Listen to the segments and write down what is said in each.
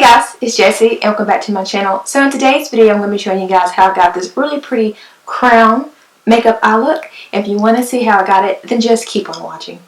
Hey guys, it's Jessie and welcome back to my channel. So in today's video I'm going to be showing you guys how I got this really pretty crown makeup eye look. If you want to see how I got it, then just keep on watching.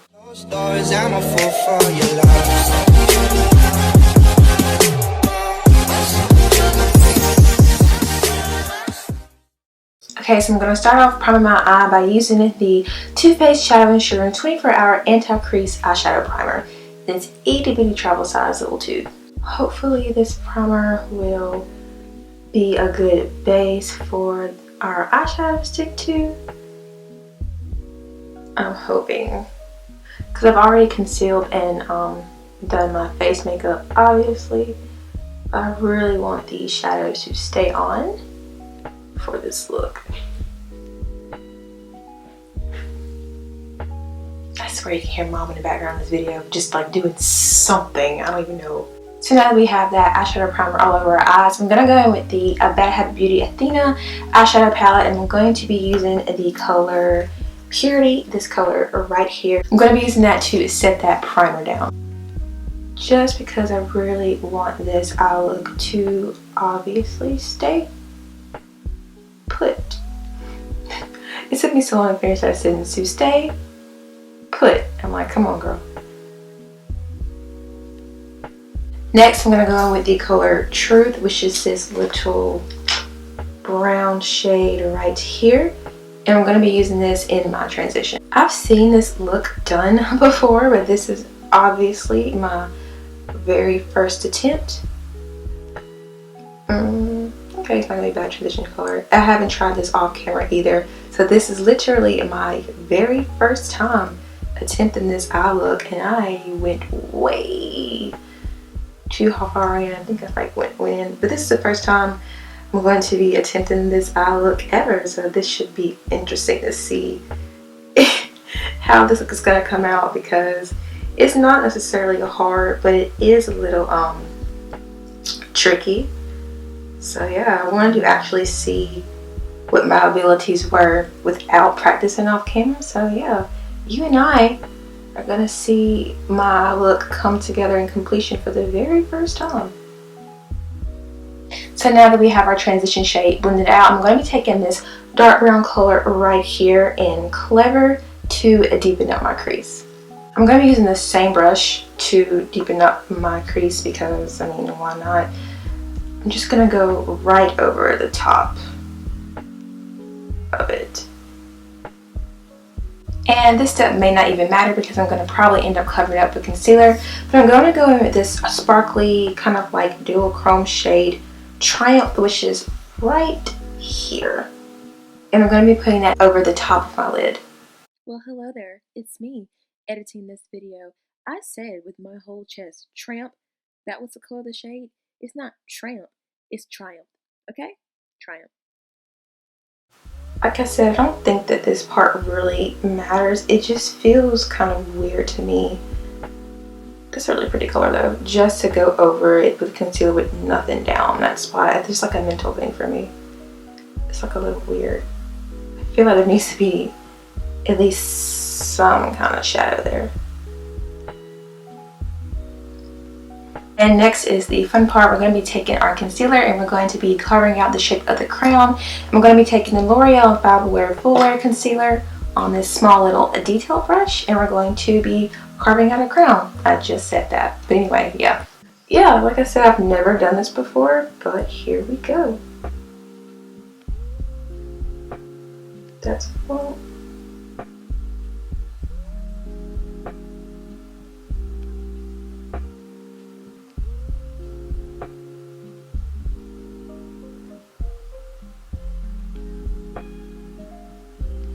Okay, so I'm going to start off priming my eye by using the Too Faced Shadow Ensuring 24-Hour Anti-Crease Eyeshadow Primer. It's itty bitty travel size little tube. Hopefully this primer will be a good base for our eyeshadow to stick to. I'm hoping, because I've already concealed and done my face makeup obviously. I really want these shadows to stay on for this look. I swear you can hear mom in the background in this video just like doing something, I don't even know. So now that we have that eyeshadow primer all over our eyes, I'm going to go in with the Bad Habit Beauty Athena eyeshadow palette, and I'm going to be using the color Purity, this color right here. I'm going to be using that to set that primer down. Just because I really want this eye look to obviously stay put. It took me so long to finish that sentence, to stay put. I'm like, come on girl. Next, I'm going to go in with the color Truth, which is this little brown shade right here. And I'm going to be using this in my transition. I've seen this look done before, but this is obviously my very first attempt. Okay, it's not going to be bad transition color. I haven't tried this off camera either. So this is literally my very first time attempting this eye look, and I went way too far in. I think I like went in, but this is the first time I'm going to be attempting this eye look ever, so this should be interesting to see how this look is going to come out, because it's not necessarily hard, but it is a little tricky. So yeah, I wanted to actually see what my abilities were without practicing off camera. So yeah, you and I are gonna see my look come together in completion for the very first time. So now that we have our transition shade blended out, I'm going to be taking this dark brown color right here in Clever to deepen up my crease. I'm going to be using the same brush to deepen up my crease because, I mean, why not? I'm just going to go right over the top of it. And this step may not even matter because I'm going to probably end up covering it up with concealer. But I'm going to go in with this sparkly kind of like dual chrome shade Triumph, which is right here. And I'm going to be putting that over the top of my lid. Well, hello there. It's me editing this video. I said with my whole chest, Triumph. That was the color of the shade. It's not Triumph. It's Triumph. Okay? Triumph. Like I said, I don't think that this part really matters. It just feels kind of weird to me. It's a really pretty color though. Just to go over it with concealer with nothing down. That's why it's just like a mental thing for me. It's like a little weird. I feel like there needs to be at least some kind of shadow there. And next is the fun part. We're going to be taking our concealer and we're going to be carving out the shape of the crown. And we're going to be taking the L'Oreal Infallible Wear Full Wear Concealer on this small little detail brush, and we're going to be carving out a crown. I just said that. But anyway, yeah. Yeah, like I said, I've never done this before, but here we go. That's cool.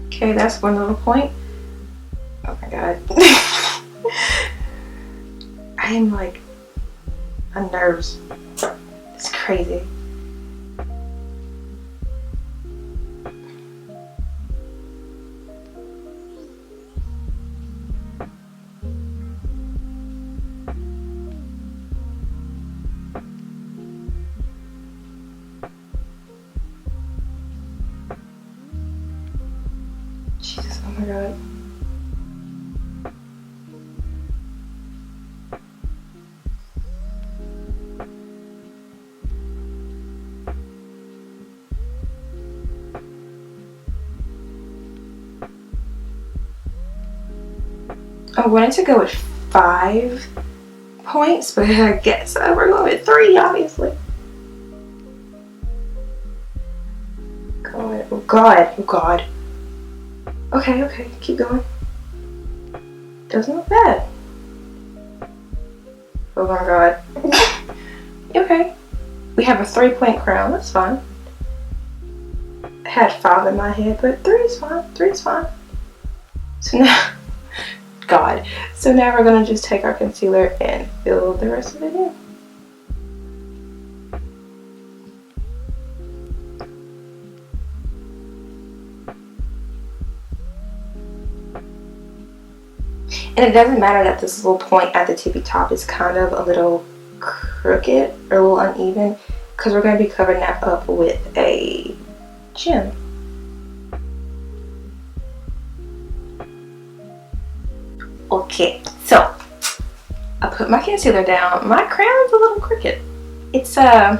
Okay, that's one little point. Oh my god. I am like on nerves. It's crazy. Jesus, oh my god. I wanted to go with 5 points, but I guess we're going with 3, obviously. God, oh God, oh God. Okay, okay, keep going. Doesn't look bad. Oh my God. Okay. We have a 3-point crown, that's fine. I had 5 in my head, but 3 is fine. 3 is fine. So now, God. So now we're gonna just take our concealer and fill the rest of it in. And it doesn't matter that this little point at the tippy top is kind of a little crooked or a little uneven, because we're going to be covering that up with a gem. Okay, so I put my concealer down. My crown's a little crooked. It's a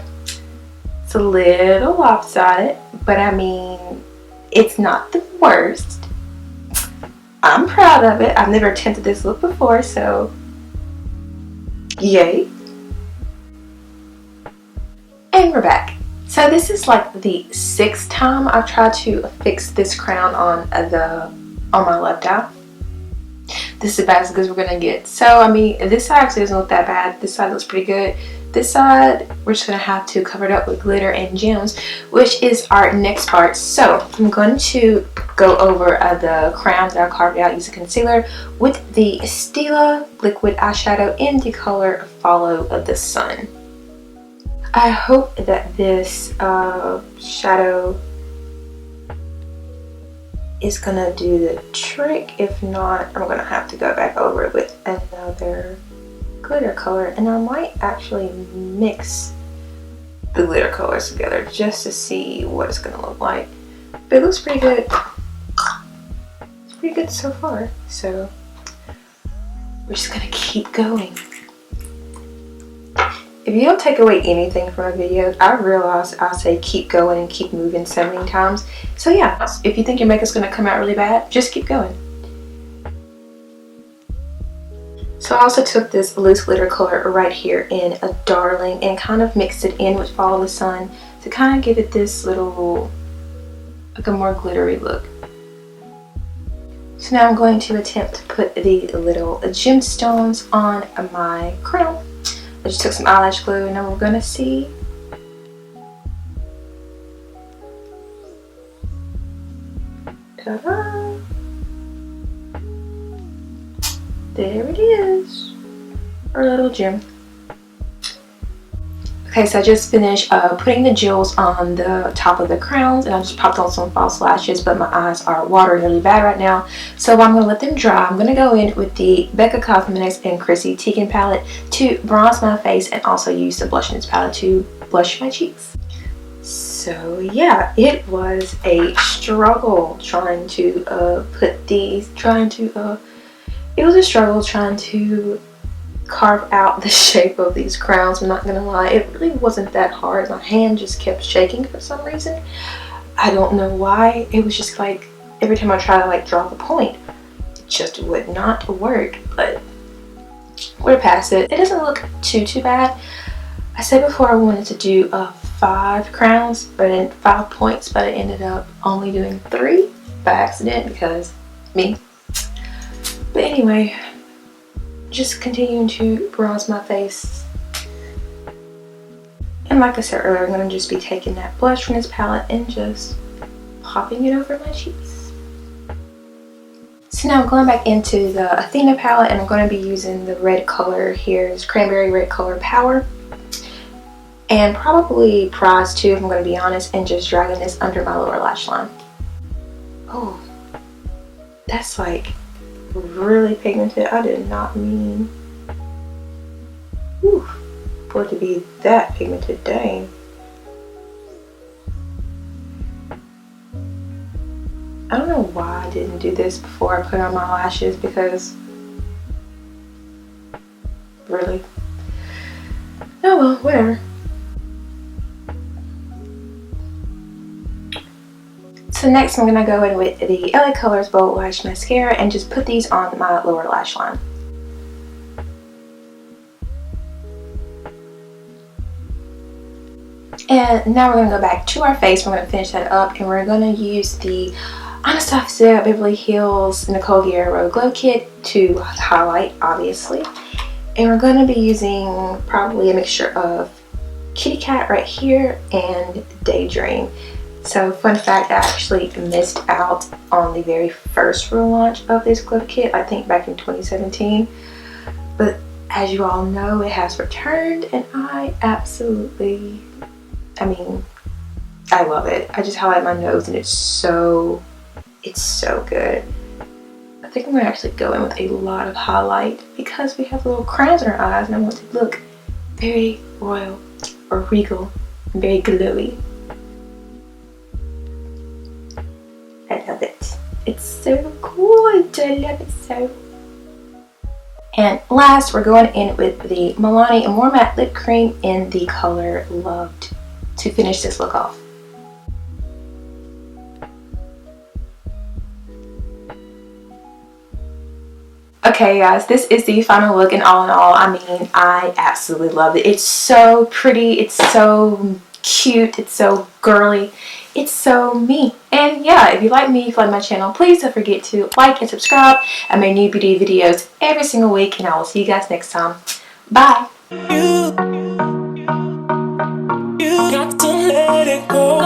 little lopsided, but I mean, it's not the worst. I'm proud of it. I've never attempted this look before, so yay. And we're back. So this is like the 6th time I've tried to fix this crown on my left eye. This is about as good as we're gonna get. So I mean, this side actually doesn't look that bad. This side looks pretty good. This side, we're just gonna have to cover it up with glitter and gems, which is our next part. So I'm going to go over the crown that I carved out using concealer with the Stila liquid eyeshadow in the color Follow the Sun. I hope that this shadow is gonna do the trick. If not, I'm gonna have to go back over it with another glitter color, and I might actually mix the glitter colors together just to see what it's gonna look like. But it looks pretty good. It's pretty good so far. So we're just gonna keep going. If you don't take away anything from a video, I realize I say keep going and keep moving so many times. So yeah, if you think your makeup's gonna come out really bad, just keep going. So I also took this loose glitter color right here in a Darling and kind of mixed it in with Follow the Sun to kind of give it this little, like a more glittery look. So now I'm going to attempt to put the little gemstones on my crown. I just took some eyelash glue and then we're gonna see. Ta-da! There it is, our little gem. Okay, so I just finished putting the jewels on the top of the crowns, and I just popped on some false lashes, but my eyes are watering really bad right now. So I'm going to let them dry. I'm going to go in with the Becca Cosmetics and Chrissy Tegan palette to bronze my face and also use the blush in this palette to blush my cheeks. So yeah, it was a struggle trying to it was a struggle trying to carve out the shape of these crowns. I'm not gonna lie, it really wasn't that hard. My hand just kept shaking for some reason. I don't know why. It was just like every time I try to like draw the point, it just would not work. But we're past it. It doesn't look too bad. I said before I wanted to do 5 crowns, but in 5 points, but I ended up only doing 3 by accident because me. But anyway, just continuing to bronze my face. And like I said earlier, I'm going to just be taking that blush from this palette and just popping it over my cheeks. So now I'm going back into the Athena palette and I'm going to be using the red color here. It's Cranberry Red Color Power. And probably Prize too, if I'm going to be honest, and just dragging this under my lower lash line. Oh, that's like really pigmented. I did not mean for it to be that pigmented. Dang. I don't know why I didn't do this before I put on my lashes, because really, oh well, whatever. So So next I'm going to go in with the LA Colors Bold Lash Mascara and just put these on my lower lash line. And now we're going to go back to our face. We're going to finish that up, and we're going to use the Anastasia Beverly Hills Nicole Guierro Glow Kit to highlight, obviously. And we're going to be using probably a mixture of Kitty Cat right here and Daydream. So fun fact, I actually missed out on the very first relaunch of this glow kit, I think back in 2017. But as you all know, it has returned, and I absolutely, I love it. I just highlight my nose and it's so good. I think I'm going to actually go in with a lot of highlight because we have little crowns in our eyes and I want to look very royal or regal and very glowy. I love it. It's so good. I love it so. And last, we're going in with the Milani More Matte Lip Cream in the color Loved to finish this look off. Okay guys, this is the final look, and all in all, I absolutely love it. It's so pretty, it's so cute, it's so girly, it's so me. And yeah, if you like me, if you like my channel, please don't forget to like and subscribe. I make new beauty videos every single week, and I will see you guys next time. Bye! You got to let it go.